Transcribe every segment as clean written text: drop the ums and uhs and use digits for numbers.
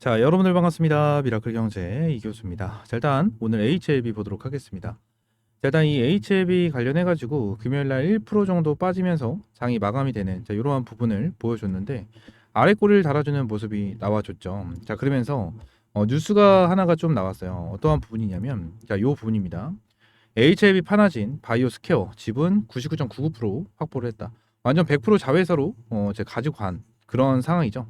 자, 여러분들 반갑습니다. 미라클 경제 이교수입니다. 자, 일단 오늘 HLB 보도록 하겠습니다. 자, 일단 이 HLB 관련해 가지고 금요일 날 1% 정도 빠지면서 장이 마감이 되는 이러한 부분을 보여줬는데 아래 꼬리를 달아주는 모습이 나와줬죠. 자, 그러면서 뉴스가 하나가 좀 나왔어요. 어떠한 부분이냐면 자, 요 부분입니다. HLB 파나진 바이오 스퀘어 지분 99.99% 확보를 했다. 완전 100% 자회사로 제 가지고 간 그런 상황이죠.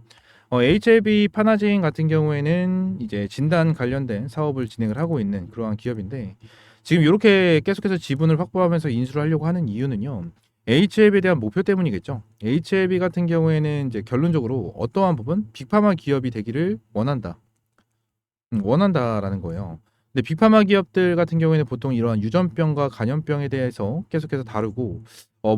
HLB 파나진 같은 경우에는 이제 진단 관련된 사업을 진행을 하고 있는 그러한 기업인데 지금 이렇게 계속해서 지분을 확보하면서 인수를 하려고 하는 이유는요. HLB에 대한 목표 때문이겠죠. HLB 같은 경우에는 이제 결론적으로 어떠한 부분 빅파마 기업이 되기를 원한다. 원한다라는 거예요. 근데 빅파마 기업들 같은 경우에는 보통 이러한 유전병과 간염병에 대해서 계속해서 다루고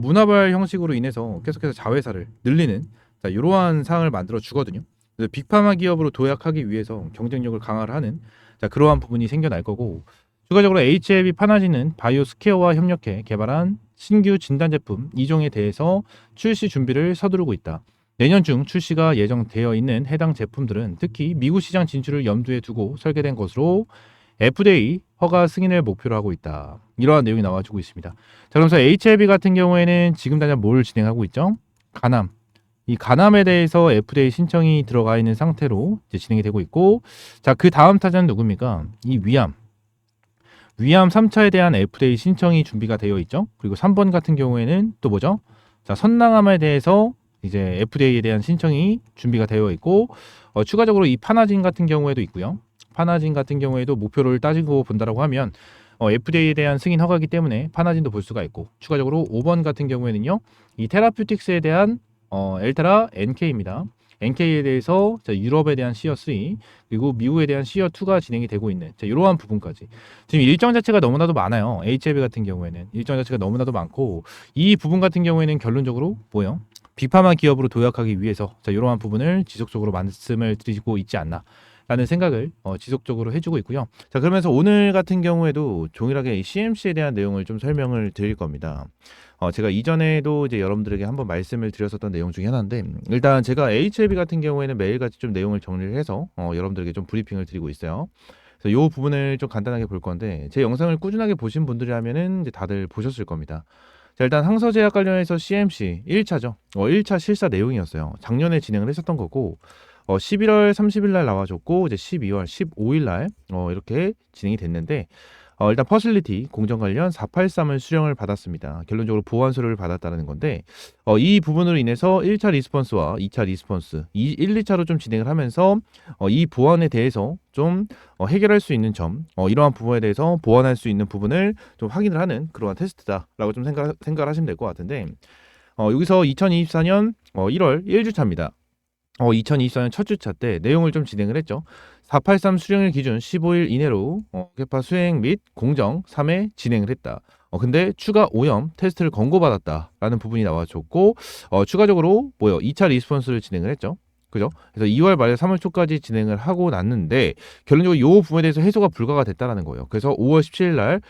문화발 형식으로 인해서 계속해서 자회사를 늘리는 이러한 상황을 만들어 주거든요. 그래서 빅파마 기업으로 도약하기 위해서 경쟁력을 강화를 하는 그러한 부분이 생겨날 거고 추가적으로 HLB 파나지는 바이오스퀘어와 협력해 개발한 신규 진단 제품 2종에 대해서 출시 준비를 서두르고 있다. 내년 중 출시가 예정되어 있는 해당 제품들은 특히 미국 시장 진출을 염두에 두고 설계된 것으로 FDA 허가 승인을 목표로 하고 있다. 이러한 내용이 나와주고 있습니다. 자, 그러면서 HLB 같은 경우에는 지금 당장 뭘 진행하고 있죠? 간암. 이 간암에 대해서 FDA 신청이 들어가 있는 상태로 이제 진행이 되고 있고, 자, 그 다음 타자는 누굽니까? 이 위암. 위암 3차에 대한 FDA 신청이 준비가 되어 있죠. 그리고 3번 같은 경우에는 또 뭐죠? 자, 선낭암에 대해서 이제 FDA에 대한 신청이 준비가 되어 있고, 추가적으로 이 파나진 같은 경우에도 있고요. 파나진 같은 경우에도 목표를 따지고 본다라고 하면 FDA에 대한 승인 허가기 때문에 파나진도 볼 수가 있고, 추가적으로 5번 같은 경우에는요. 이 테라퓨틱스에 대한 엘테라 NK입니다. NK에 대해서 유럽에 대한 시어 3 그리고 미국에 대한 시어 2가 진행이 되고 있는 이러한 부분까지 지금 일정 자체가 너무나도 많아요. HLB 같은 경우에는 일정 자체가 너무나도 많고 이 부분 같은 경우에는 결론적으로 뭐예요? 빅파마 기업으로 도약하기 위해서 이러한 부분을 지속적으로 말씀을 드리고 있지 않나 라는 생각을 지속적으로 해주고 있고요. 자, 그러면서 오늘 같은 경우에도 동일하게 CMC에 대한 내용을 좀 설명을 드릴 겁니다. 제가 이전에도 이제 여러분들에게 한번 말씀을 드렸었던 내용 중에 하나인데 일단 제가 HLB 같은 경우에는 매일같이 좀 내용을 정리를 해서 여러분들에게 좀 브리핑을 드리고 있어요. 그래서 이 부분을 좀 간단하게 볼 건데 제 영상을 꾸준하게 보신 분들이라면은 이제 다들 보셨을 겁니다. 자, 일단 항서제약 관련해서 CMC 1차죠. 1차 실사 내용이었어요. 작년에 진행을 했었던 거고 11월 30일 날 나와줬고 이제 12월 15일 날 이렇게 진행이 됐는데 일단 퍼실리티 공정 관련 483을 수령을 받았습니다. 결론적으로 보완서를 받았다는 건데 이 부분으로 인해서 1차 리스폰스와 2차 리스폰스 1, 2차로 좀 진행을 하면서 이 보완에 대해서 좀 해결할 수 있는 점 이러한 부분에 대해서 보완할 수 있는 부분을 좀 확인을 하는 그러한 테스트다라고 좀 생각을 하시면 될 것 같은데 여기서 2024년 1월 1주차입니다. 2024년 첫 주차 때 내용을 좀 진행을 했죠. 483 수령일 기준 15일 이내로 개파 수행 및 공정 3회 진행을 했다. 근데 추가 오염 테스트를 권고받았다라는 부분이 나와줬고 추가적으로 2차 리스폰스를 진행을 했죠. 그죠? 그래서 2월 말에 3월 초까지 진행을 하고 났는데 결론적으로 이 부분에 대해서 해소가 불가가 됐다라는 거예요. 그래서 5월 17일 날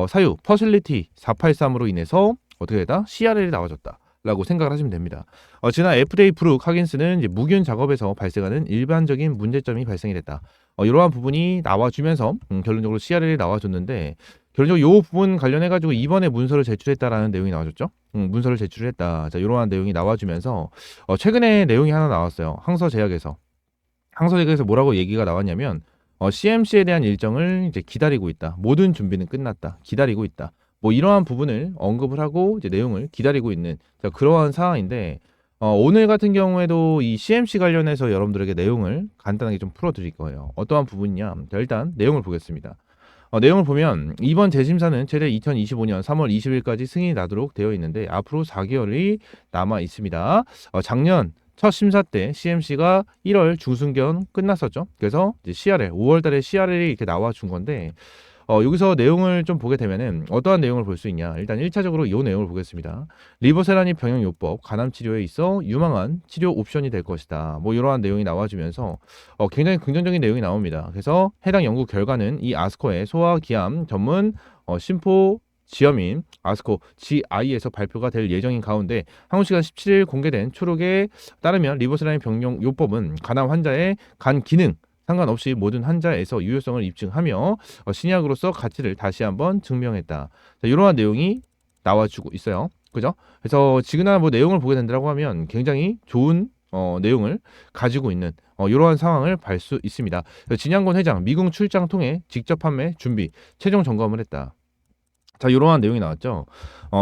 사유 퍼실리티 483으로 인해서 어떻게 되다? CRL이 나와줬다. 라고 생각을 하시면 됩니다. 지난 FDA 프룩 하긴스는 이제 무균 작업에서 발생하는 일반적인 문제점이 발생이 됐다. 이러한 부분이 나와주면서 결론적으로 CRL이 나와줬는데 결론적으로 이 부분 관련해가지고 이번에 문서를 제출했다라는 내용이 나와줬죠. 문서를 제출했다. 자, 이러한 내용이 나와주면서 최근에 내용이 하나 나왔어요. 항서제약에서 뭐라고 얘기가 나왔냐면 CMC에 대한 일정을 이제 기다리고 있다. 모든 준비는 끝났다. 기다리고 있다. 이러한 부분을 언급을 하고 이제 내용을 기다리고 있는 그러한 상황인데 오늘 같은 경우에도 이 CMC 관련해서 여러분들에게 내용을 간단하게 좀 풀어드릴 거예요. 어떠한 부분이냐? 자, 일단 내용을 보겠습니다. 내용을 보면 이번 재심사는 최대 2025년 3월 20일까지 승인이 나도록 되어 있는데 앞으로 4개월이 남아 있습니다. 작년 첫 심사 때 CMC가 1월 중순경 끝났었죠. 그래서 이제 CRL 5월 달에 CRL이 이렇게 나와 준 건데 여기서 내용을 좀 보게 되면은 어떠한 내용을 볼 수 있냐. 일단 1차적으로 이 내용을 보겠습니다. 리보세라닌 병용요법 간암 치료에 있어 유망한 치료 옵션이 될 것이다. 이러한 내용이 나와주면서 굉장히 긍정적인 내용이 나옵니다. 그래서 해당 연구 결과는 이 아스코의 소아기암 전문 심포 지어민 아스코 GI에서 발표가 될 예정인 가운데 한국 시간 17일 공개된 초록에 따르면 리보세라닌 병용요법은 간암 환자의 간 기능 상관없이 모든 환자에서 유효성을 입증하며 신약으로서 가치를 다시 한번 증명했다. 자, 이러한 내용이 나와주고 있어요. 그죠? 그래서 지그나 뭐 내용을 보게 된다고 하면 굉장히 좋은 내용을 가지고 있는 이러한 상황을 볼 수 있습니다. 진양권 회장 미국 출장 통해 직접 판매 준비 최종 점검을 했다. 자, 이러한 내용이 나왔죠.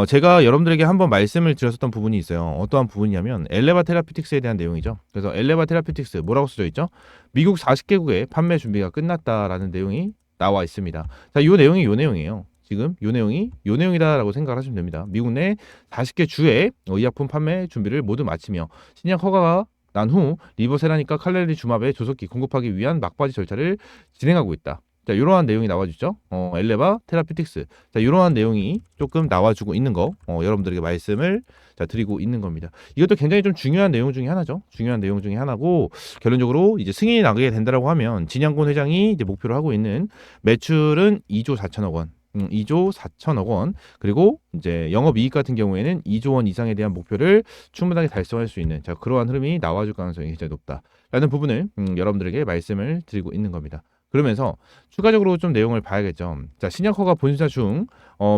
제가 여러분들에게 한번 말씀을 드렸었던 부분이 있어요. 어떠한 부분이냐면 엘레바 테라피틱스에 대한 내용이죠. 그래서 엘레바 테라피틱스 뭐라고 써져 있죠? 미국 40개국의 판매 준비가 끝났다라는 내용이 나와 있습니다. 자, 이 내용이 이 내용이에요. 지금 이 내용이 이 내용이다라고 생각을 하시면 됩니다. 미국 내 40개 주의 의약품 판매 준비를 모두 마치며 신약 허가가 난 후 리보세라니까 칼레리 주마베 조속히 공급하기 위한 막바지 절차를 진행하고 있다. 자, 이러한 내용이 나와주죠. 엘레바 테라피틱스. 자, 이러한 내용이 조금 나와주고 있는 거, 여러분들에게 말씀을 드리고 있는 겁니다. 이것도 굉장히 좀 중요한 내용 중에 하나죠. 중요한 내용 중에 하나고, 결론적으로 이제 승인이 나게 된다라고 하면 진양권 회장이 이제 목표로 하고 있는 매출은 2조 4천억 원. 2조 4천억 원, 그리고 이제 영업이익 같은 경우에는 2조 원 이상에 대한 목표를 충분하게 달성할 수 있는 그러한 흐름이 나와줄 가능성이 굉장히 높다라는 부분을 여러분들에게 말씀을 드리고 있는 겁니다. 그러면서 추가적으로 좀 내용을 봐야겠죠. 자, 신약 허가 본사 중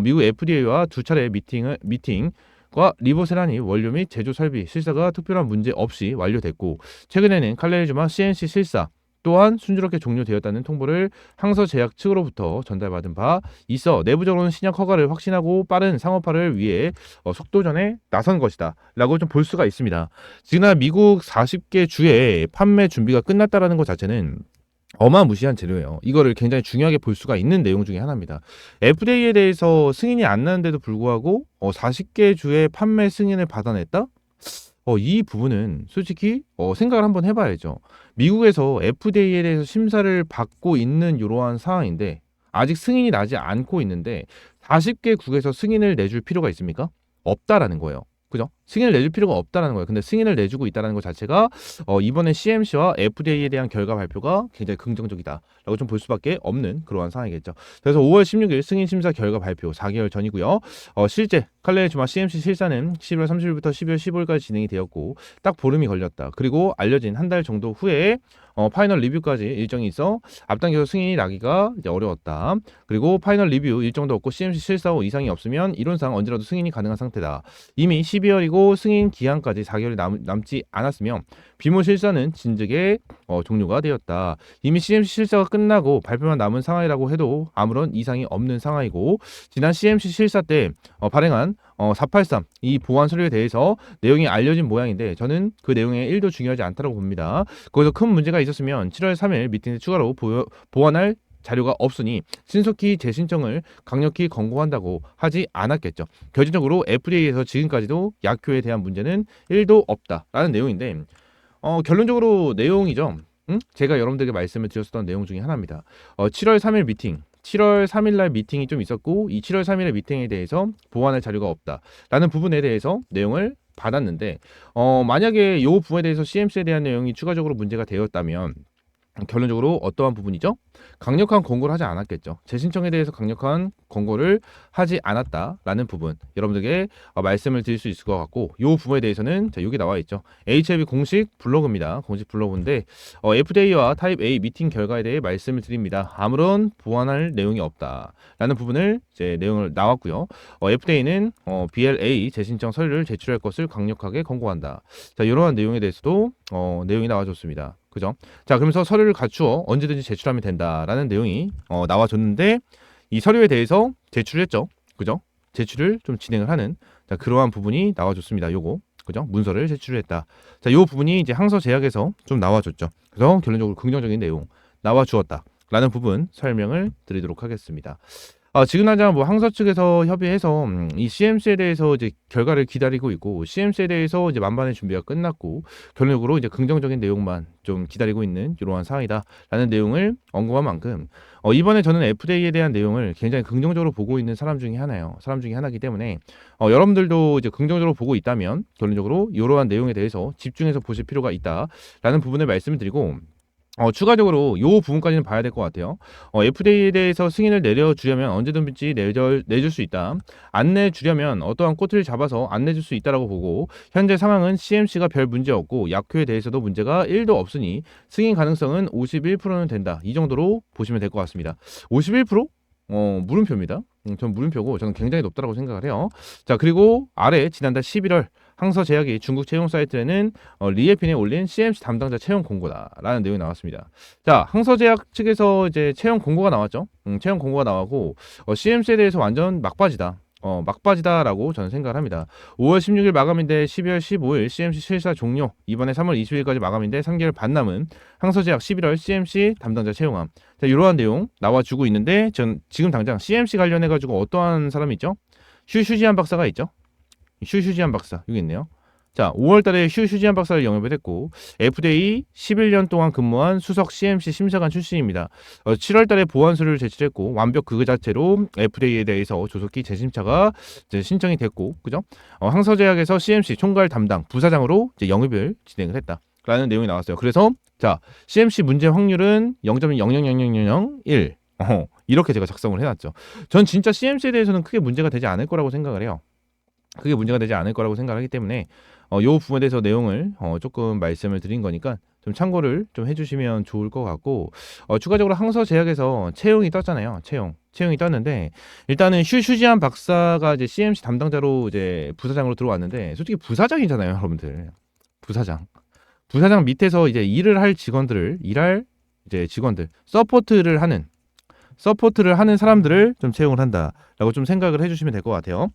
미국 FDA와 두 차례 미팅과 리보세라니 원료 및 제조 설비 실사가 특별한 문제 없이 완료됐고, 최근에는 칼레리주마 CNC 실사 또한 순조롭게 종료되었다는 통보를 항서제약 측으로부터 전달받은 바 있어 내부적으로는 신약 허가를 확신하고 빠른 상업화를 위해 속도전에 나선 것이다 라고 좀 볼 수가 있습니다. 지난 미국 40개 주의 판매 준비가 끝났다라는 것 자체는 어마무시한 재료예요. 이거를 굉장히 중요하게 볼 수가 있는 내용 중에 하나입니다. FDA에 대해서 승인이 안 나는데도 불구하고 40개 주의 판매 승인을 받아냈다? 이 부분은 솔직히 생각을 한번 해봐야죠. 미국에서 FDA에 대해서 심사를 받고 있는 이러한 상황인데 아직 승인이 나지 않고 있는데 40개국에서 승인을 내줄 필요가 있습니까? 없다라는 거예요. 그죠? 승인을 내줄 필요가 없다라는 거예요. 근데 승인을 내주고 있다는 것 자체가 이번에 CMC와 FDA에 대한 결과 발표가 굉장히 긍정적이다라고 좀 볼 수밖에 없는 그러한 상황이겠죠. 그래서 5월 16일 승인 심사 결과 발표 4개월 전이고요. 실제 칼레리주마 CMC 실사는 11월 30일부터 12월 15일까지 진행이 되었고 딱 보름이 걸렸다. 그리고 알려진 한 달 정도 후에 파이널 리뷰까지 일정이 있어 앞당겨서 승인이 나기가 이제 어려웠다. 그리고 파이널 리뷰 일정도 없고 CMC 실사 후 이상이 없으면 이론상 언제라도 승인이 가능한 상태다. 이미 12월이고 승인 기한까지 4개월이 남지 않았으며 비모 실사는 진즉에 종료가 되었다. 이미 CMC 실사가 끝나고 발표만 남은 상황이라고 해도 아무런 이상이 없는 상황이고, 지난 CMC 실사 때 발행한 483 이 보안 서류에 대해서 내용이 알려진 모양인데 저는 그 내용에 1도 중요하지 않다고 봅니다. 거기서 큰 문제가 있었으면 7월 3일 미팅에 추가로 보완할 자료가 없으니 신속히 재신청을 강력히 권고한다고 하지 않았겠죠. 결정적으로 FDA에서 지금까지도 약효에 대한 문제는 1도 없다라는 내용인데 결론적으로 내용이죠. 제가 여러분들에게 말씀을 드렸었던 내용 중에 하나입니다. 7월 3일 미팅 7월 3일 날 미팅이 좀 있었고 이 7월 3일의 미팅에 대해서 보완할 자료가 없다라는 부분에 대해서 내용을 받았는데 만약에 이 부분에 대해서 CMC에 대한 내용이 추가적으로 문제가 되었다면 결론적으로 어떠한 부분이죠? 강력한 권고를 하지 않았겠죠. 재신청에 대해서 강력한 권고를 하지 않았다라는 부분 여러분들에게 말씀을 드릴 수 있을 것 같고, 이 부분에 대해서는 여기 나와 있죠. HLB 공식 블로그입니다. 공식 블로그인데 FDA와 타입 A 미팅 결과에 대해 말씀을 드립니다. 아무런 보완할 내용이 없다라는 부분을 이제 내용을 나왔고요. FDA는 BLA 재신청 서류를 제출할 것을 강력하게 권고한다. 자, 이러한 내용에 대해서도 내용이 나와줬습니다. 그죠? 자, 그러면서 서류를 갖추어 언제든지 제출하면 된다라는 내용이 나와줬는데 이 서류에 대해서 제출했죠. 그죠? 제출을 좀 진행을 하는 그러한 부분이 나와줬습니다. 요거. 그죠? 문서를 제출했다. 자, 요 부분이 이제 항서 제약에서 좀 나와줬죠. 그래서 결론적으로 긍정적인 내용 나와주었다라는 부분 설명을 드리도록 하겠습니다. 지금 당장 뭐 항서 측에서 협의해서 이 CMC에 대해서 이제 결과를 기다리고 있고, CMC에 대해서 이제 만반의 준비가 끝났고 결론적으로 이제 긍정적인 내용만 좀 기다리고 있는 이러한 상황이다라는 내용을 언급한 만큼 이번에 저는 FDA에 대한 내용을 굉장히 긍정적으로 보고 있는 사람 중에 하나이기 때문에 여러분들도 이제 긍정적으로 보고 있다면 결론적으로 이러한 내용에 대해서 집중해서 보실 필요가 있다라는 부분을 말씀을 드리고, 추가적으로 요 부분까지는 봐야 될 것 같아요. FDA에 대해서 승인을 내려주려면 언제든지 내줄 수 있다. 안 내주려면 어떠한 꼬투리를 잡아서 안 내줄 수 있다라고 보고, 현재 상황은 CMC가 별 문제 없고 약효에 대해서도 문제가 1도 없으니 승인 가능성은 51%는 된다. 이 정도로 보시면 될 것 같습니다. 51%? 물음표입니다. 전 물음표고 저는 굉장히 높다라고 생각을 해요. 자, 그리고 아래 지난달 11월 항서제약이 중국 채용 사이트에는 리에핀에 올린 CMC 담당자 채용 공고다라는 내용이 나왔습니다. 자, 항서제약 측에서 이제 채용 공고가 나왔죠. 채용 공고가 나왔고 CMC에 대해서 완전 막바지다. 막바지다라고 저는 생각을 합니다. 5월 16일 마감인데 12월 15일 CMC 실사 종료. 이번에 3월 20일까지 마감인데 3개월 반 남은 항서제약 11월 CMC 담당자 채용함. 자, 이러한 내용 나와주고 있는데 전 지금 당장 CMC 관련해 가지고 어떠한 사람이 있죠? 슈지한 박사가 있죠. 슈지한 박사 여기 있네요. 자, 5월 달에 슈지한 박사를 영입을 했고 FDA 11년 동안 근무한 수석 CMC 심사관 출신입니다. 7월 달에 보완 서류를 제출했고 완벽 그 자체로 FDA에 대해서 조속히 재심차가 이제 신청이 됐고, 그죠? 항서제약에서 CMC 총괄 담당 부사장으로 이제 영입을 진행을 했다라는 내용이 나왔어요. 그래서 자, CMC 문제 확률은 0.0000001 이렇게 제가 작성을 해놨죠. 전 진짜 CMC에 대해서는 크게 문제가 되지 않을 거라고 생각을 해요. 크게 문제가 되지 않을 거라고 생각하기 때문에 요 부분에 대해서 내용을 조금 말씀을 드린 거니까 좀 참고를 좀 해주시면 좋을 것 같고, 추가적으로 항서제약에서 채용이 떴잖아요. 채용이 떴는데 일단은 슈지한 박사가 이제 CMC 담당자로 이제 부사장으로 들어왔는데 솔직히 부사장이잖아요, 여러분들. 부사장 밑에서 이제 일할 직원들 서포트를 하는 사람들을 좀 채용을 한다라고 좀 생각을 해주시면 될 것 같아요.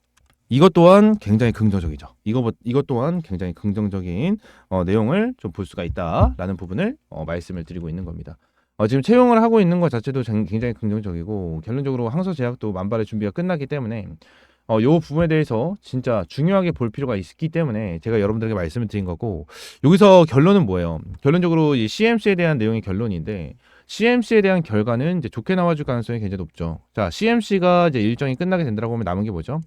이것 또한 굉장히 긍정적이죠. 이것 또한 굉장히 긍정적인 내용을 좀 볼 수가 있다라는 부분을 말씀을 드리고 있는 겁니다. 지금 채용을 하고 있는 것 자체도 굉장히 긍정적이고, 결론적으로 항서제약도 만발의 준비가 끝났기 때문에 요 부분에 대해서 진짜 중요하게 볼 필요가 있기 때문에 제가 여러분들에게 말씀을 드린 거고, 여기서 결론은 뭐예요? 결론적으로 이 CMC에 대한 내용이 결론인데, CMC에 대한 결과는 이제 좋게 나와줄 가능성이 굉장히 높죠. 자, CMC가 이제 일정이 끝나게 된다고 하면 남은 게 뭐죠?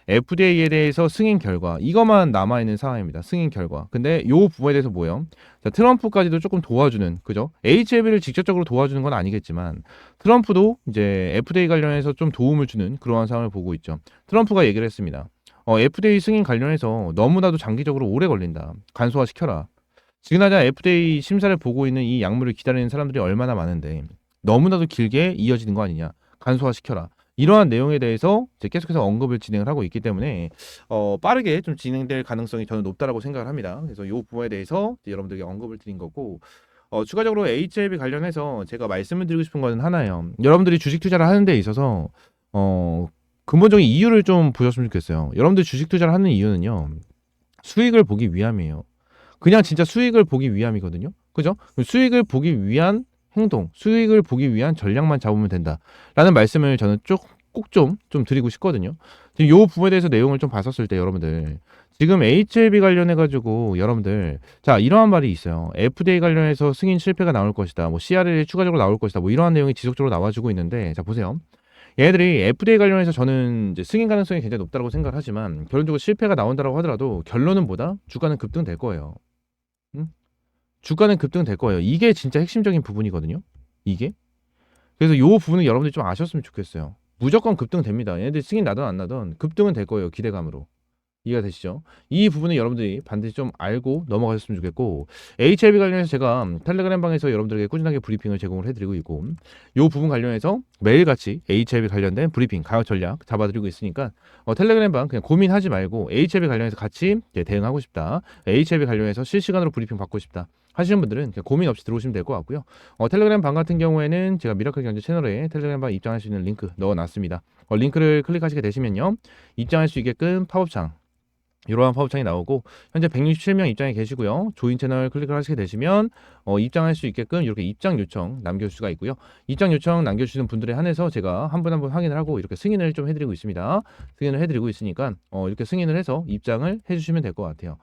FDA에 대해서 승인 결과, 이것만 남아있는 상황입니다. 승인 결과. 근데 요 부분에 대해서 뭐예요? 자, 트럼프까지도 조금 도와주는, 그죠? HLB를 직접적으로 도와주는 건 아니겠지만 트럼프도 이제 FDA 관련해서 좀 도움을 주는 그러한 상황을 보고 있죠. 트럼프가 얘기를 했습니다. FDA 승인 관련해서 너무나도 장기적으로 오래 걸린다. 간소화시켜라. 지금하자 FDA 심사를 보고 있는 이 약물을 기다리는 사람들이 얼마나 많은데 너무나도 길게 이어지는 거 아니냐. 간소화시켜라. 이러한 내용에 대해서 이제 계속해서 언급을 진행을 하고 있기 때문에 빠르게 좀 진행될 가능성이 저는 높다라고 생각을 합니다. 그래서 이 부분에 대해서 여러분들에게 언급을 드린 거고, 추가적으로 HLB 관련해서 제가 말씀을 드리고 싶은 것은 하나예요. 여러분들이 주식 투자를 하는 데 있어서 근본적인 이유를 좀 보셨으면 좋겠어요. 여러분들 주식 투자를 하는 이유는요, 수익을 보기 위함이에요. 그냥 진짜 수익을 보기 위함이거든요. 그죠? 수익을 보기 위한 행동, 수익을 보기 위한 전략만 잡으면 된다라는 말씀을 저는 꼭 좀 드리고 싶거든요. 지금 요 부분에 대해서 내용을 좀 봤었을 때 여러분들, 지금 HLB 관련해 가지고 여러분들, 자, 이러한 말이 있어요. FDA 관련해서 승인 실패가 나올 것이다. 뭐 CRL이 추가적으로 나올 것이다. 뭐 이러한 내용이 지속적으로 나와주고 있는데, 자, 보세요. 얘네들이 FDA 관련해서 저는 이제 승인 가능성이 굉장히 높다고 생각을 하지만 결론적으로 실패가 나온다고 하더라도 결론은 뭐다? 주가는 급등될 거예요. 응? 주가는 급등될 거예요. 이게 진짜 핵심적인 부분이거든요. 이게. 그래서 요 부분은 여러분들이 좀 아셨으면 좋겠어요. 무조건 급등됩니다. 얘네들 승인 나든 안 나든 급등은 될 거예요. 기대감으로. 이해가 되시죠? 이 부분은 여러분들이 반드시 좀 알고 넘어가셨으면 좋겠고, HLB 관련해서 제가 텔레그램 방에서 여러분들에게 꾸준하게 브리핑을 제공을 해드리고 있고, 이 부분 관련해서 매일같이 HLB 관련된 브리핑, 가격 전략 잡아드리고 있으니까 텔레그램 방 그냥 고민하지 말고 HLB 관련해서 같이 대응하고 싶다, HLB 관련해서 실시간으로 브리핑 받고 싶다 하시는 분들은 그냥 고민 없이 들어오시면 될 것 같고요. 텔레그램 방 같은 경우에는 제가 미라클 경제 채널에 텔레그램 방 입장할 수 있는 링크 넣어놨습니다. 링크를 클릭하시게 되시면요, 입장할 수 있게끔 팝업창, 이러한 팝업창이 나오고 현재 167명 입장에 계시고요. 조인 채널 클릭을 하시게 되시면 입장할 수 있게끔 이렇게 입장 요청 남겨줄 수가 있고요. 입장 요청 남겨주시는 분들에 한해서 제가 한 분 한 분 확인을 하고 이렇게 승인을 좀 해드리고 있습니다. 승인을 해드리고 있으니까 이렇게 승인을 해서 입장을 해주시면 될 것 같아요.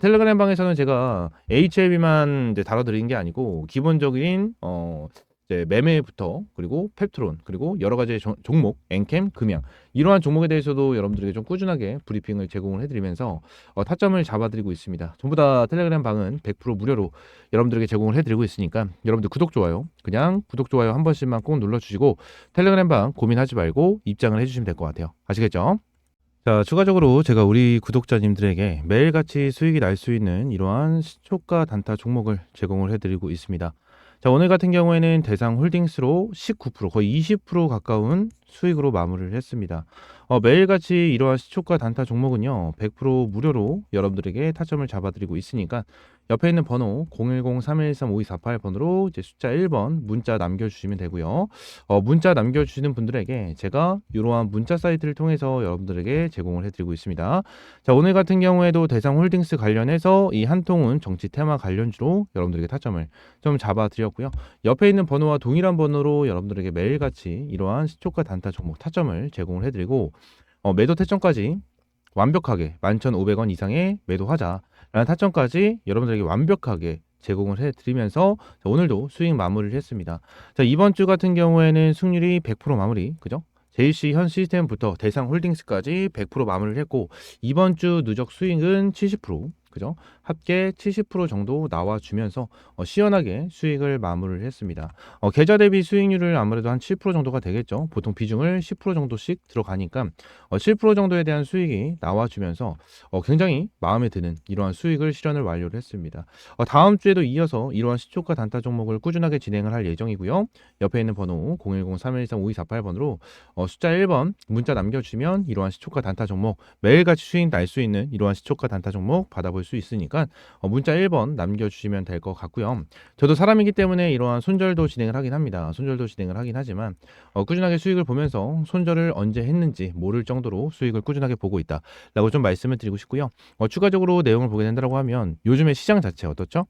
텔레그램 방에서는 제가 HLB만 이제 다뤄드리는 게 아니고 기본적인 이제 매매부터 그리고 펩트론 그리고 여러 가지 종목, 엔캠, 금양 이러한 종목에 대해서도 여러분들에게 좀 꾸준하게 브리핑을 제공을 해드리면서 타점을 잡아드리고 있습니다. 전부 다 텔레그램 방은 100% 무료로 여러분들에게 제공을 해드리고 있으니까 여러분들 구독, 좋아요 그냥 구독, 좋아요 한 번씩만 꼭 눌러주시고 텔레그램 방 고민하지 말고 입장을 해주시면 될 것 같아요. 아시겠죠? 자, 추가적으로 제가 우리 구독자님들에게 매일같이 수익이 날 수 있는 이러한 시초가 단타 종목을 제공을 해드리고 있습니다. 자, 오늘 같은 경우에는 대상 홀딩스로 19% 거의 20% 가까운 수익으로 마무리를 했습니다. 매일같이 이러한 시초가 단타 종목은요 100% 무료로 여러분들에게 타점을 잡아드리고 있으니까 옆에 있는 번호 010-3113-5248 번호로 이제 숫자 1번 문자 남겨주시면 되고요. 문자 남겨주시는 분들에게 제가 이러한 문자 사이트를 통해서 여러분들에게 제공을 해드리고 있습니다. 자, 오늘 같은 경우에도 대상 홀딩스 관련해서 이 한 통은 정치 테마 관련주로 여러분들에게 타점을 좀 잡아드렸고요. 옆에 있는 번호와 동일한 번호로 여러분들에게 매일같이 이러한 시초가 단타 종목 타점을 제공을 해드리고 매도 태점까지 완벽하게 11,500원 이상의 매도하자라는 타점까지 여러분들에게 완벽하게 제공을 해드리면서 오늘도 수익 마무리를 했습니다. 자, 이번 주 같은 경우에는 승률이 100% 마무리, 그죠? JC 현 시스템부터 대상 홀딩스까지 100% 마무리를 했고 이번 주 누적 수익은 70%, 그죠? 합계 70% 정도 나와주면서 시원하게 수익을 마무리를 했습니다. 계좌 대비 수익률을 아무래도 한 7% 정도가 되겠죠. 보통 비중을 10% 정도씩 들어가니까 7% 정도에 대한 수익이 나와주면서 굉장히 마음에 드는 이러한 수익을 실현을 완료를 했습니다. 다음 주에도 이어서 이러한 시초가 단타 종목을 꾸준하게 진행을 할 예정이고요. 옆에 있는 번호 010-3113-5248 번호로 숫자 1번 문자 남겨주시면 이러한 시초가 단타 종목 매일같이 수익 날 수 있는 이러한 시초가 단타 종목 받아볼 수 있으니까 문자 1번 남겨주시면 될 것 같고요. 저도 사람이기 때문에 이러한 손절도 진행을 하긴 합니다. 손절도 진행을 하긴 하지만 꾸준하게 수익을 보면서 손절을 언제 했는지 모를 정도로 수익을 꾸준하게 보고 있다 라고 좀 말씀을 드리고 싶고요. 추가적으로 내용을 보게 된다고 하면 요즘의 시장 자체 어떻죠?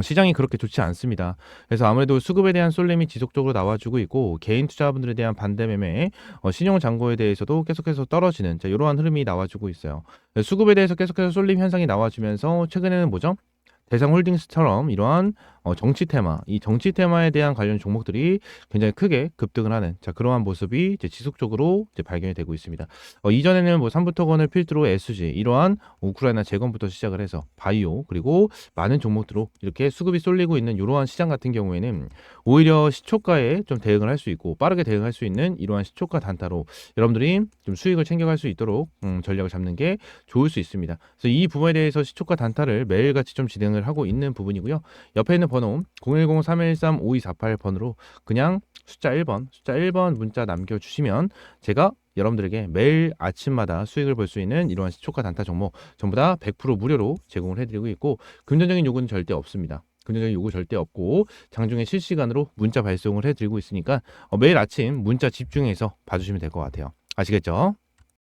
시장이 그렇게 좋지 않습니다. 그래서 아무래도 수급에 대한 쏠림이 지속적으로 나와주고 있고 개인 투자분들에 대한 반대 매매, 신용 잔고에 대해서도 계속해서 떨어지는 이러한 흐름이 나와주고 있어요. 수급에 대해서 계속해서 쏠림 현상이 나와주면서 최근에는 뭐죠? 대상 홀딩스처럼 이러한 정치 테마, 이 정치 테마에 대한 관련 종목들이 굉장히 크게 급등을 하는 그러한 모습이 이제 지속적으로 이제 발견이 되고 있습니다. 이전에는 뭐 삼부토건을 필두로 SG 이러한 우크라이나 재건부터 시작을 해서 바이오 그리고 많은 종목들로 이렇게 수급이 쏠리고 있는 이러한 시장 같은 경우에는 오히려 시초가에 좀 대응을 할 수 있고 빠르게 대응할 수 있는 이러한 시초가 단타로 여러분들이 좀 수익을 챙겨갈 수 있도록 전략을 잡는 게 좋을 수 있습니다. 그래서 이 부분에 대해서 시초가 단타를 매일같이 좀 진행을 하고 있는 부분이고요. 옆에 있는 번호 010-313-5248 번호로 그냥 숫자 1번 문자 남겨주시면 제가 여러분들에게 매일 아침마다 수익을 볼 수 있는 이러한 시초가 단타 종목 전부 다 100% 무료로 제공을 해드리고 있고 금전적인 요구는 절대 없습니다. 금전적인 요구 절대 없고 장중에 실시간으로 문자 발송을 해드리고 있으니까 매일 아침 문자 집중해서 봐주시면 될 것 같아요. 아시겠죠?